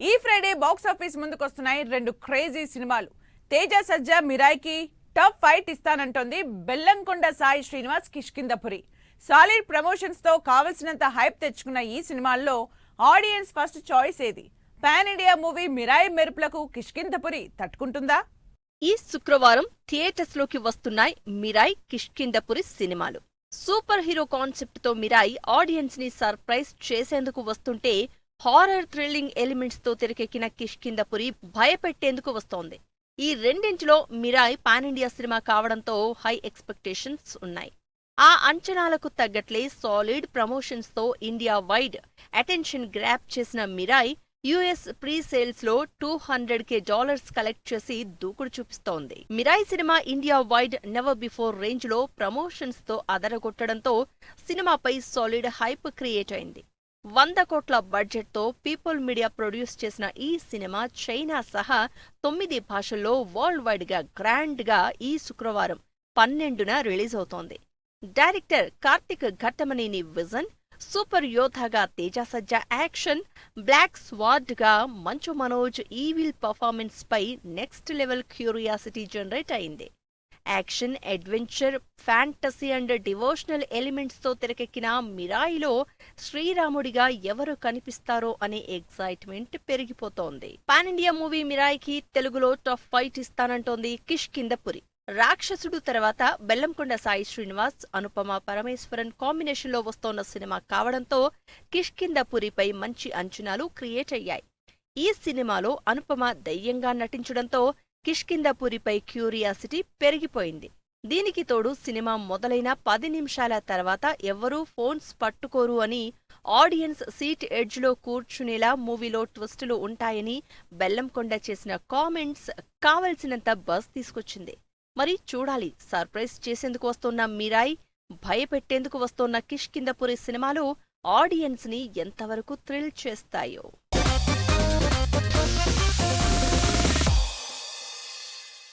ఈ Friday box office ముందుకొస్తున్నాయి రెండు crazy సినిమాలు. తేజ సజ్జా మిరాయికి టఫ్ ఫైట్ ఇస్తానంటోంది బెల్లంకొండ సాయి శ్రీనివాస్ కిష్కిందపురి. సాలిడ్ ప్రమోషన్స్ తో కావలసినంత హైప్ తెచ్చుకున్న ఈ సినిమాల్లో ఆడియన్స్ ఫస్ట్ చాయిస్ ఏది? పాన్ ఇండియా మూవీ మిరాయి మెరుపులకు కిష్కిందపురి తట్టుకుంటుందా? ఈ శుక్రవారం థియేటర్స్ లోకి వస్తున్నాయి మిరాయి కిష్కిందపురి సినిమాలు. సూపర్ హీరో కాన్సెప్ట్ తో మిరాయి ఆడియన్స్ ని సర్ప్రైజ్ చేసేందుకు వస్తుంటే, హారర్ థ్రిల్లింగ్ ఎలిమెంట్స్ తో తెరకెక్కిన కిష్కిందపురి భయపెట్టేందుకు వస్తోంది. ఈ రెండింటిలో మిరాయి పాన్ ఇండియా సినిమా కావడంతో హై ఎక్స్పెక్టేషన్స్ ఉన్నాయి. ఆ అంచనాలకు తగ్గట్లే సాలిడ్ ప్రమోషన్స్ తో ఇండియా వైడ్ అటెన్షన్ గ్రాప్ చేసిన మిరాయి యుఎస్ ప్రీ సేల్స్ లో $200K కలెక్ట్ చేసి దూకుడు చూపిస్తోంది. Mirai cinema India wide never before range లో ప్రమోషన్స్ తో అదరగొట్టడంతో సినిమాపై సాలిడ్ హైప్ క్రియేట్ అయింది. 100 కోట్ల బడ్జెట్ తో పీపుల్ మీడియా ప్రొడ్యూస్ చేసిన ఈ సినిమా చైనా సహా 9 భాషల్లో వరల్డ్ వైడ్ గా గ్రాండ్ గా ఈ శుక్రవారం 12న రిలీజ్ అవుతోంది. Director Karthik Ghattamaneni vision, super యోధాగా Teja Sajja action, black sword గా మంచు మనోజ్ ఈవిల్ పర్ఫార్మెన్స్ పై నెక్స్ట్ లెవెల్ క్యూరియాసిటీ జనరేట్ అయింది. Action, adventure, fantasy and devotional elements తో తెరకెక్కిన మిరాయిలో శ్రీరాముడిగా ఎవరు కనిపిస్తారో అనే ఎక్సైట్మెంట్ పెరిగిపోతోంది. పాన్ ఇండియా మూవీ మిరాయికి తెలుగులో టఫ్ ఫైట్ ఇస్తానంటోంది కిష్కిందపురి. రాక్షసుడు తర్వాత బెల్లంకొండ సాయి శ్రీనివాస్, అనుపమ పరమేశ్వరన్ కాంబినేషన్లో వస్తోన్న సినిమా కావడంతో కిష్కిందపురిపై మంచి అంచనాలు క్రియేట్ అయ్యాయి. ఈ సినిమాలో అనుపమ దయ్యంగా నటించడంతో కిష్కిందపురిపై క్యూరియాసిటీ పెరిగిపోయింది. దీనికి తోడు సినిమా మొదలైన 10 నిమిషాల తర్వాత ఎవ్వరూ ఫోన్స్ పట్టుకోరు అని, ఆడియన్స్ సీట్ ఎడ్జ్ లో కూర్చునేలా మూవీలో ట్విస్టులు ఉంటాయని బెల్లంకొండ చేసిన కామెంట్స్ కావలసినంత బజ్ తీసుకొచ్చింది. మరి చూడాలి, సర్ప్రైజ్ చేసేందుకు వస్తోన్న మిరాయి, భయపెట్టేందుకు వస్తోన్న కిష్కిందపురి సినిమాలు ఆడియన్స్ ని ఎంతవరకు థ్రిల్ చేస్తాయో.